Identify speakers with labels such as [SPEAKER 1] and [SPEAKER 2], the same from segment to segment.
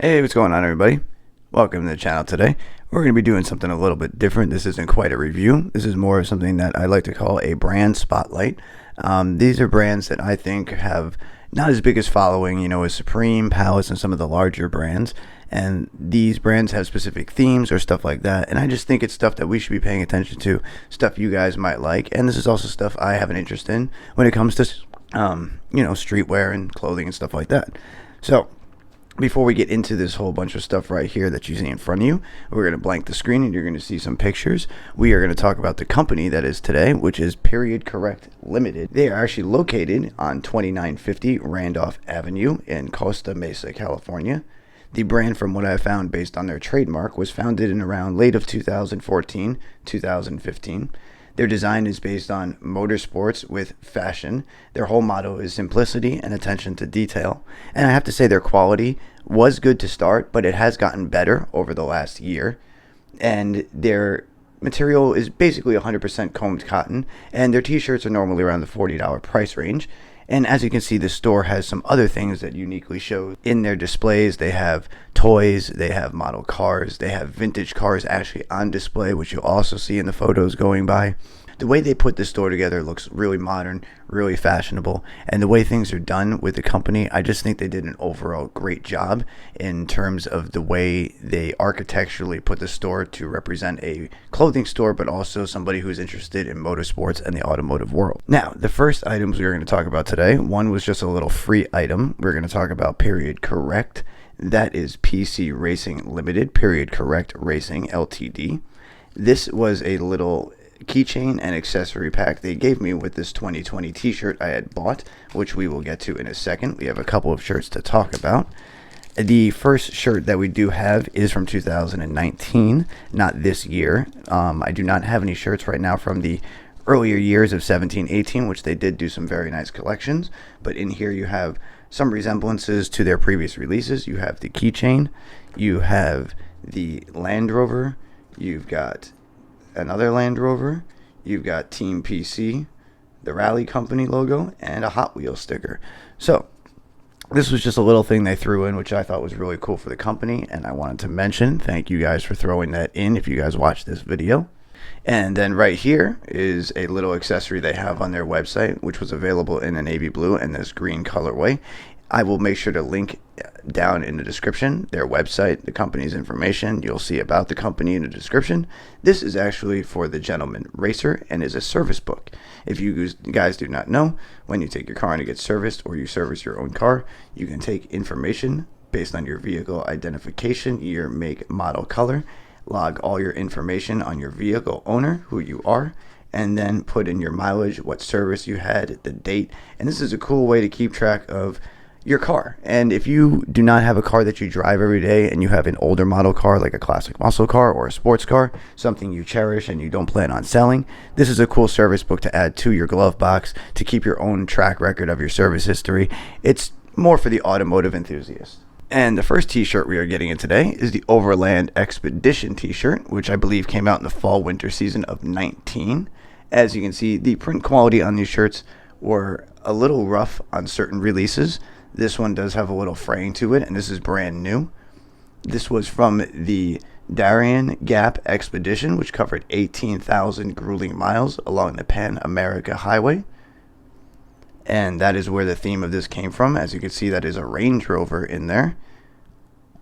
[SPEAKER 1] Hey, what's going on, everybody? Welcome to the channel today. We're going to be doing something a little bit different. This isn't quite a review. This is more of something that I like to call a brand spotlight. These are brands that I think have not as big as following, as Supreme, Palace, and some of the larger brands. And these brands have specific themes or stuff like that. And I just think it's stuff that we should be paying attention to, stuff you guys might like. And this is also stuff I have an interest in when it comes to, streetwear and clothing and stuff like that. So, before we get into this whole bunch of stuff right here that you see in front of you, we're going to blank the screen and you're going to see some pictures. We are going to talk about the company that is today, which is Correct Limited. They are actually located on 2950 Randolph Avenue in Costa Mesa, California. The brand, from what I found based on their trademark, was founded in around late of 2014, 2015. Their design is based on motorsports with fashion. Their whole motto is simplicity and attention to detail. And I have to say their quality was good to start, but it has gotten better over the last year. And their material is basically 100% combed cotton, and their t-shirts are normally around the $40 price range. And as you can see, the store has some other things that uniquely show in their displays. They have toys, they have model cars, they have vintage cars actually on display, which you'll also see in the photos going by. The way they put the store together looks really modern, really fashionable, and the way things are done with the company, I just think they did an overall great job in terms of the way they architecturally put the store to represent a clothing store, but also somebody who's interested in motorsports and the automotive world. Now, the first items we are going to talk about today, one was just a little free item. We're going to talk about Correct. That is PC Racing Limited, Correct Racing LTD. This was a little keychain and accessory pack they gave me with this 2020 t-shirt I had bought, which we will get to in a second. We have a couple of shirts to talk about. The first shirt that we do have is from 2019, not this year. I do not have any shirts right now from the earlier years of 17, 18, which they did do some very nice collections, but in here you have some resemblances to their previous releases. You have the keychain, you have the Land Rover, you've got another Land Rover, you've got Team PC, the Rally Company logo, and a Hot Wheels sticker. So this was just a little thing they threw in, which I thought was really cool for the company, and I wanted to mention thank you guys for throwing that in if you guys watched this video. And then right here is a little accessory they have on their website, which was available in a navy blue and this green colorway. I will make sure to link down in the description their website, the company's information. You'll see about the company in the description. This is actually for the Gentleman Racer and is a service book. If you guys do not know, when you take your car and it gets serviced or you service your own car, you can take information based on your vehicle identification, year, make, model, color, log all your information on your vehicle owner, who you are, and then put in your mileage, what service you had, the date. And this is a cool way to keep track of your car. And if you do not have a car that you drive every day and you have an older model car like a classic muscle car or a sports car, something you cherish and you don't plan on selling, this is a cool service book to add to your glove box to keep your own track record of your service history. It's more for the automotive enthusiast. And the first t-shirt we are getting in today is the Overland Expedition t-shirt, which I believe came out in the fall-winter season of 19. As you can see, the print quality on these shirts were a little rough on certain releases. This one does have a little fraying to it, and this is brand new. This was from the Darien Gap Expedition, which covered 18,000 grueling miles along the Pan America Highway. And that is where the theme of this came from. As you can see, that is a Range Rover in there.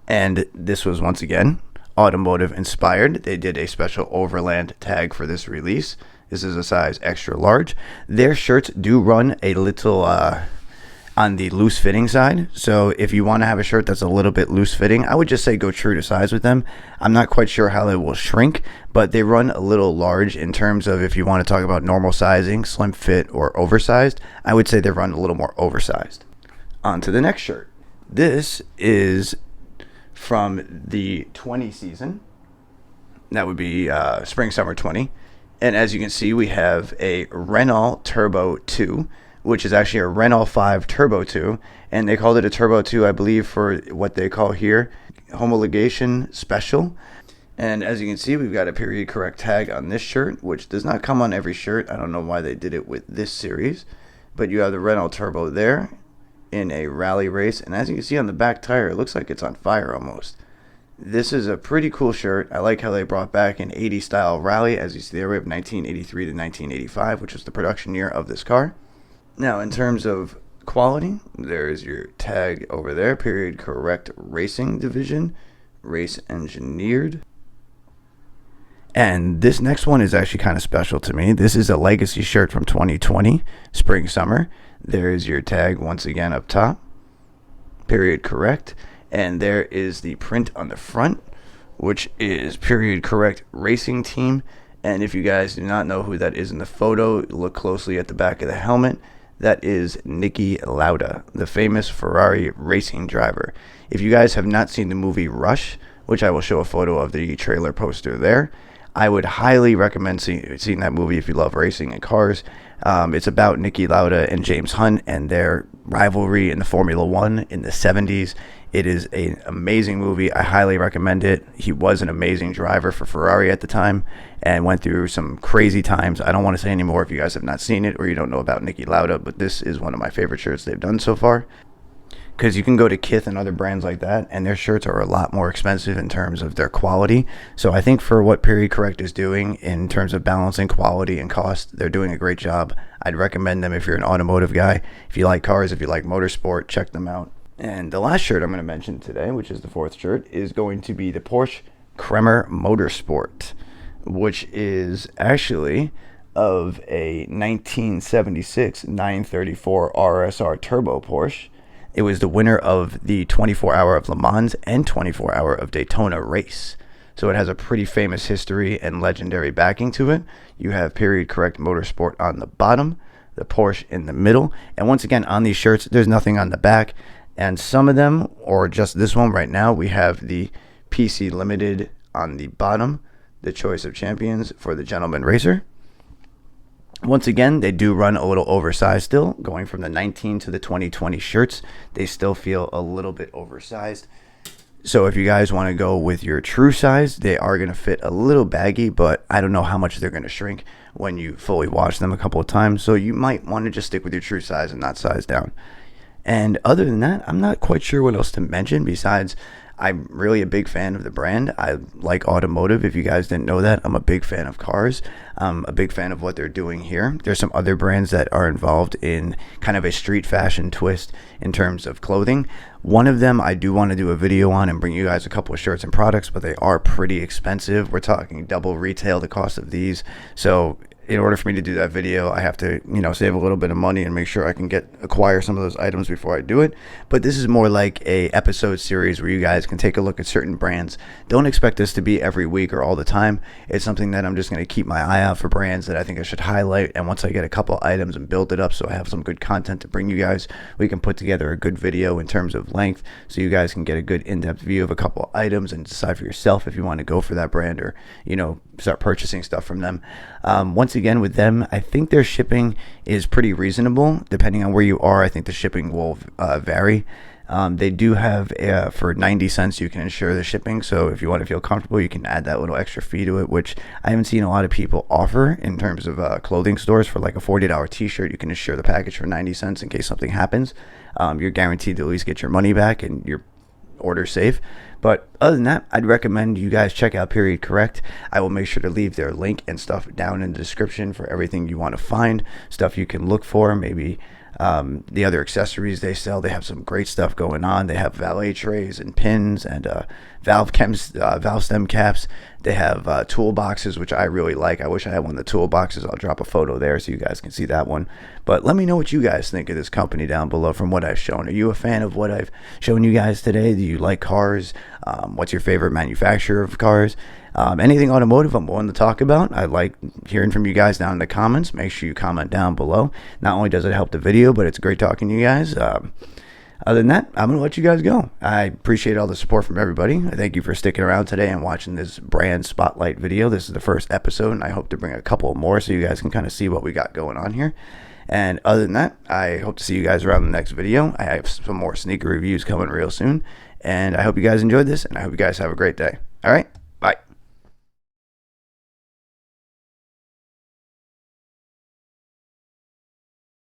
[SPEAKER 1] And this was, once again, automotive inspired. They did a special Overland tag for this release. This is a size extra large. Their shirts do run a little on the loose fitting side. So if you want to have a shirt that's a little bit loose fitting, I would just say go true to size with them. I'm not quite sure how they will shrink, but they run a little large in terms of if you want to talk about normal sizing, slim fit, or oversized. I would say they run a little more oversized. On to the next shirt. This is from the 20 season. That would be spring summer 20. And as you can see, we have a Renault Turbo 2, which is actually a Renault 5 Turbo 2, and they called it a Turbo 2, I believe, for what they call here homologation special. And as you can see, we've got a period correct tag on this shirt, which does not come on every shirt. I don't know why they did it with this series, but you have the Renault Turbo there, in a rally race. And as you can see on the back tire, it looks like it's on fire almost. This is a pretty cool shirt. I like how they brought back an 80 style rally. As you see there, we have 1983 to 1985, which was the production year of this car. Now, in terms of quality, there is your tag over there, period correct racing division, race engineered. And this next one is actually kind of special to me. This is a legacy shirt from 2020, spring summer. There is your tag once again up top, period correct. And there is the print on the front, which is period correct racing team. And if you guys do not know who that is in the photo, look closely at the back of the helmet. That is Nikki Lauda, the famous Ferrari racing driver. If you guys have not seen the movie Rush, which I will show a photo of the trailer poster there, I would highly recommend seeing that movie if you love racing and cars. It's about Nikki Lauda and James Hunt and their rivalry in the Formula One in the 70s. It is an amazing movie. I highly recommend it. He was an amazing driver for Ferrari at the time and went through some crazy times. I don't want to say any more if you guys have not seen it or you don't know about Nikki Lauda, but this is one of my favorite shirts they've done so far. Because you can go to Kith and other brands like that, and their shirts are a lot more expensive in terms of their quality. So I think for what Period Correct is doing in terms of balancing quality and cost, they're doing a great job. I'd recommend them if you're an automotive guy. If you like cars, if you like motorsport, check them out. And the last shirt I'm going to mention today, which is the fourth shirt, is going to be the Porsche Cremer Motorsport, which is actually of a 1976 934 RSR Turbo Porsche. It was the winner of the 24-hour of Le Mans and 24-hour of Daytona race. So it has a pretty famous history and legendary backing to it. You have Period Correct Motorsport on the bottom, the Porsche in the middle. And once again, on these shirts, there's nothing on the back. And some of them, or just this one right now, we have the PC Limited on the bottom, the Choice of Champions for the Gentleman Racer. Once again, they do run a little oversized still, going from the 19 to the 2020 shirts. They still feel a little bit oversized. So if you guys want to go with your true size, they are going to fit a little baggy, but I don't know how much they're going to shrink when you fully wash them a couple of times. So you might want to just stick with your true size and not size down. And other than that, I'm not quite sure what else to mention besides I'm really a big fan of the brand. I like Automotive. If you guys didn't know that, I'm a big fan of cars. I'm a big fan of what they're doing here. There's some other brands that are involved in kind of a street fashion twist in terms of clothing. One of them I do want to do a video on and bring you guys a couple of shirts and products, but they are pretty expensive. We're talking double retail the cost of these. So in order for me to do that video, I have to, save a little bit of money and make sure I can acquire some of those items before I do it. But this is more like a episode series where you guys can take a look at certain brands. Don't expect this to be every week or all the time. It's something that I'm just going to keep my eye out for brands that I think I should highlight. And once I get a couple items and build it up so I have some good content to bring you guys, we can put together a good video in terms of length so you guys can get a good in-depth view of a couple of items and decide for yourself if you want to go for that brand or, start purchasing stuff from them. Once again, with them, I think their shipping is pretty reasonable. Depending on where you are, I think the shipping will vary. They do have, for 90 cents, you can insure the shipping. So if you want to feel comfortable, you can add that little extra fee to it, which I haven't seen a lot of people offer in terms of clothing stores. For like a $40 t-shirt, you can insure the package for 90 cents in case something happens. You're guaranteed to at least get your money back and your order safe. But other than that, I'd recommend you guys check out Period Correct. I will make sure to leave their link and stuff down in the description for everything you want to find, stuff you can look for, maybe the other accessories they sell. They have some great stuff going on. They have valet trays and pins and valve stem caps. They have toolboxes, which I really like. I wish I had one of the toolboxes. I'll drop a photo there so you guys can see that one. But let me know what you guys think of this company down below from what I've shown. Are you a fan of what I've shown you guys today? Do you like cars? What's your favorite manufacturer of cars? Anything automotive I'm willing to talk about. I like hearing from you guys down in the comments. Make sure you comment down below. Not only does it help the video, but it's great talking to you guys. Other than that, I'm going to let you guys go. I appreciate all the support from everybody. I thank you for sticking around today and watching this brand spotlight video. This is the first episode, and I hope to bring a couple more so you guys can kind of see what we got going on here. And other than that, I hope to see you guys around the next video. I have some more sneaker reviews coming real soon. And I hope you guys enjoyed this, and I hope you guys have a great day. All right?